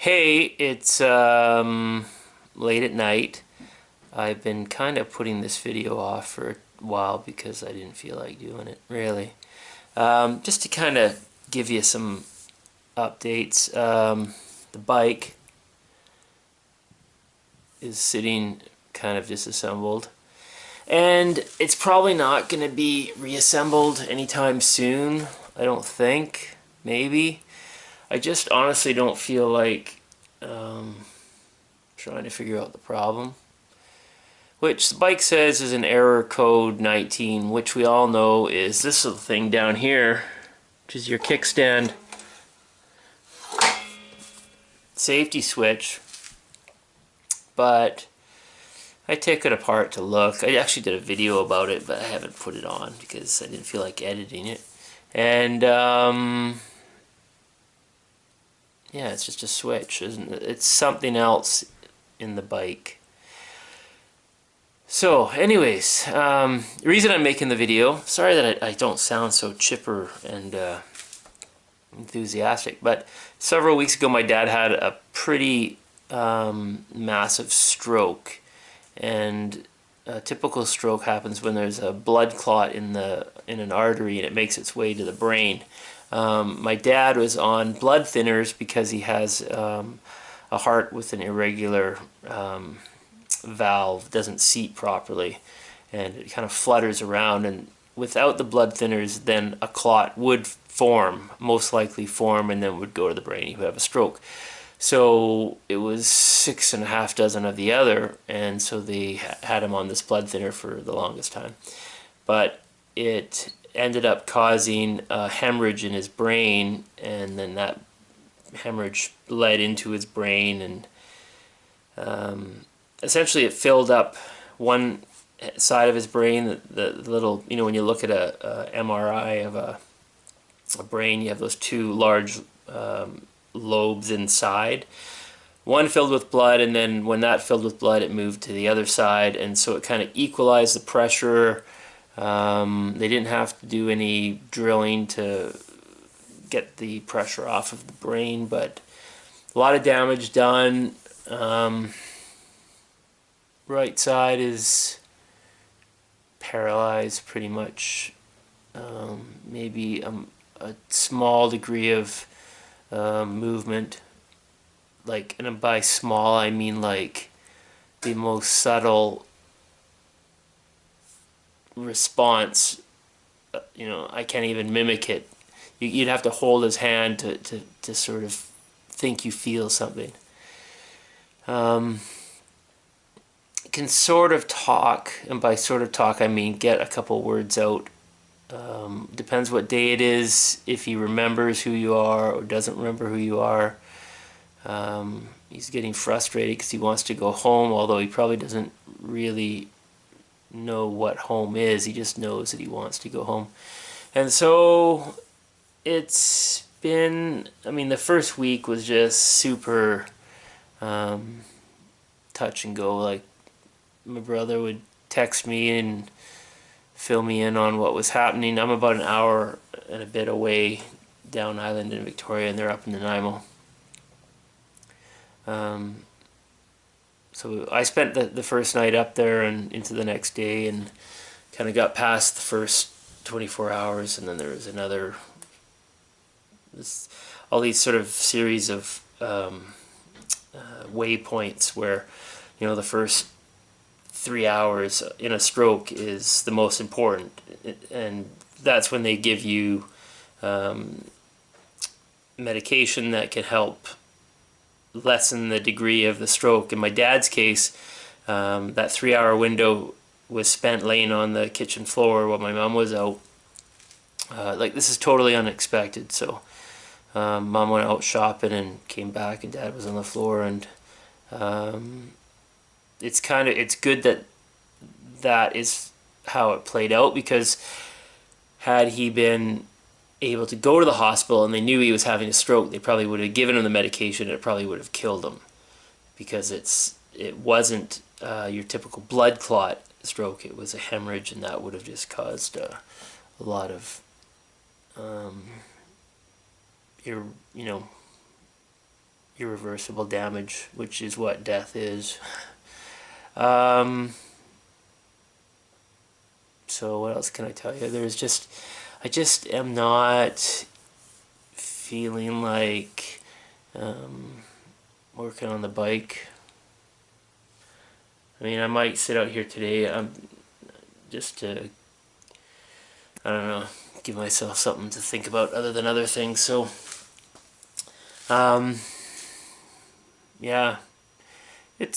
Hey, it's late at night. I've been kind of putting this video off for a while because I didn't feel like doing it, really. Just to kind of give you some updates. The bike is sitting kind of disassembled, and it's probably not going to be reassembled anytime soon, I don't think. Maybe. I just honestly don't feel like trying to figure out the problem, which the bike says is an error code 19, which we all know is this little thing down here, which is your kickstand safety switch. But I took it apart to look. I actually did a video about it, but I haven't put it on because I didn't feel like editing it. And yeah, it's just a switch, isn't it? It's something else in the bike. So, anyways, the reason I'm making the video, sorry that I don't sound so chipper and enthusiastic, but several weeks ago my dad had a pretty massive stroke, and a typical stroke happens when there's a blood clot in an artery and it makes its way to the brain. My dad was on blood thinners because he has a heart with an irregular valve, doesn't seat properly, and it kind of flutters around, and without the blood thinners then a clot would form, most likely form, and then would go to the brain. He would have a stroke. So it was 6.5 dozen of the other, and so they had him on this blood thinner for the longest time. But it ended up causing a hemorrhage in his brain, and then that hemorrhage bled into his brain, and essentially it filled up one side of his brain, the little, you know, when you look at a MRI of a brain, you have those two large lobes inside. One filled with blood, and then when that filled with blood, it moved to the other side, and so it kind of equalized the pressure. They didn't have to do any drilling to get the pressure off of the brain, but a lot of damage done. Right side is paralyzed pretty much. Maybe a small degree of movement, like, and by small I mean like the most subtle response. You know, I can't even mimic it. You'd have to hold his hand to sort of think you feel something. Can sort of talk, and by sort of talk I mean get a couple words out. Depends what day it is, if he remembers who you are or doesn't remember who you are. He's getting frustrated because he wants to go home, although he probably doesn't really know what home is. He just knows that he wants to go home. And so it's been, I mean, the first week was just super touch and go. Like, my brother would text me and fill me in on what was happening. I'm about an hour and a bit away down island in Victoria, and they're up in Nanaimo. So I spent the first night up there and into the next day, and kind of got past the first 24 hours, and then there was another, all these sort of series of waypoints where, you know, the first 3 hours in a stroke is the most important, and that's when they give you medication that can help lessen the degree of the stroke. In my dad's case, that 3-hour window was spent laying on the kitchen floor while my mom was out. Like, this is totally unexpected. So mom went out shopping and came back, and dad was on the floor, and it's good that that is how it played out, because had he been able to go to the hospital and they knew he was having a stroke, they probably would have given him the medication, and it probably would have killed him, because it wasn't your typical blood clot stroke. It was a hemorrhage, and that would have just caused a lot of irreversible damage, which is what death is. Um, so what else can I tell you? I just am not feeling like working on the bike. I mean, I might sit out here today just to, I don't know, give myself something to think about other than other things. So, yeah,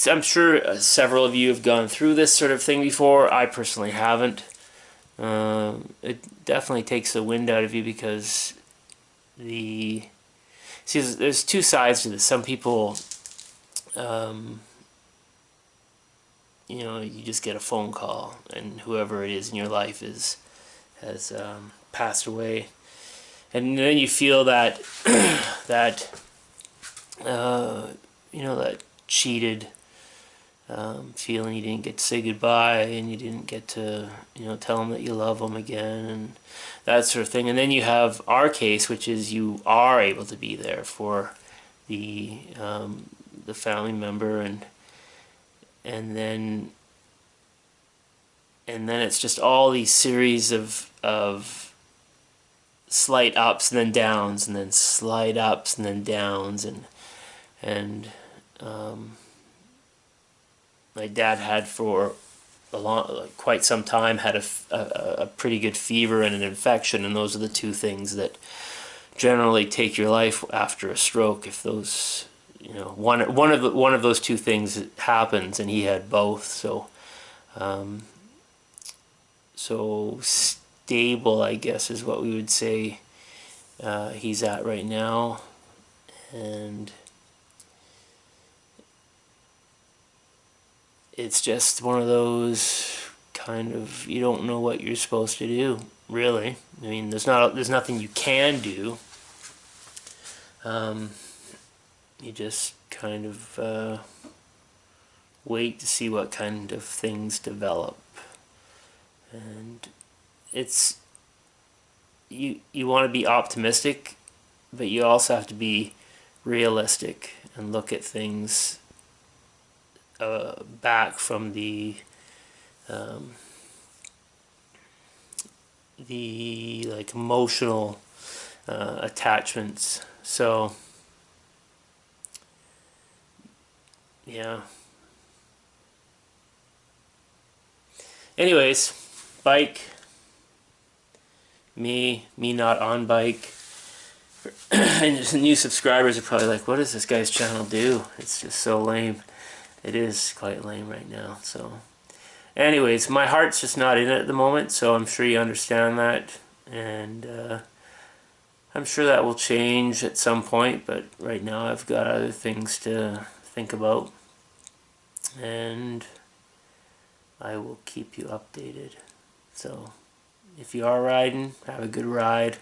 I'm sure several of you have gone through this sort of thing before. I personally haven't. It definitely takes the wind out of you because there's two sides to this. Some people, you just get a phone call and whoever it is in your life has passed away, and then you feel that that that cheated feeling. You didn't get to say goodbye, and you didn't get to tell them that you love them again, and that sort of thing. And then you have our case, which is you are able to be there for the family member, and then it's just all these series of slight ups and then downs, and then slight ups and then downs, and my dad had for quite some time had a pretty good fever and an infection, and those are the two things that generally take your life after a stroke. If those one of those two things happens, and he had both, so stable, I guess, is what we would say he's at right now. And it's just one of those kind of, you don't know what you're supposed to do, really. I mean, there's nothing you can do. You just kind of wait to see what kind of things develop. And it's you want to be optimistic, but you also have to be realistic and look at things back from the like emotional attachments. So yeah. Anyways, bike. Me not on bike. And just new subscribers are probably like, what does this guy's channel do? It's just so lame. It is quite lame right now. So anyways, my heart's just not in it at the moment, so I'm sure you understand that. And I'm sure that will change at some point, but right now I've got other things to think about. And I will keep you updated. So if you are riding, have a good ride.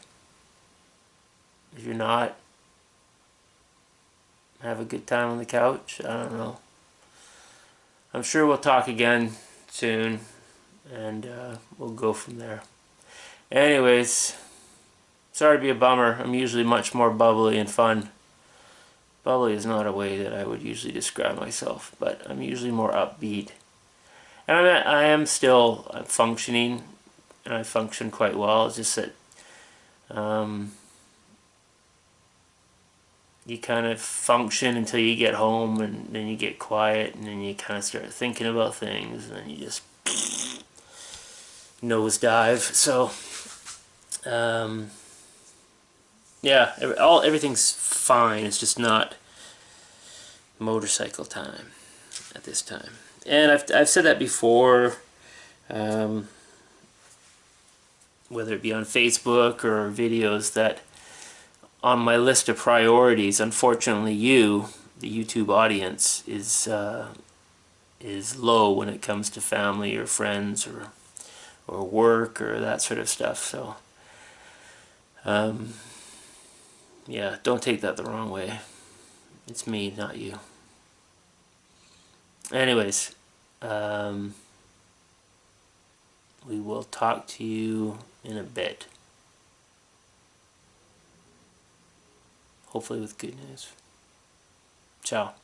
If you're not, have a good time on the couch. I don't know. I'm sure we'll talk again soon, and we'll go from there. Anyways, sorry to be a bummer. I'm usually much more bubbly and fun. Bubbly is not a way that I would usually describe myself, but I'm usually more upbeat. And I am still functioning, and I function quite well. It's just that you kind of function until you get home, and then you get quiet, and then you kind of start thinking about things, and then you just nosedive. So yeah, everything's fine. It's just not motorcycle time at this time. And I've said that before, whether it be on Facebook or videos, that on my list of priorities, unfortunately, the YouTube audience, is low when it comes to family or friends or work or that sort of stuff. So yeah, don't take that the wrong way. It's me, not you. Anyways, we will talk to you in a bit. Hopefully with good news. Ciao.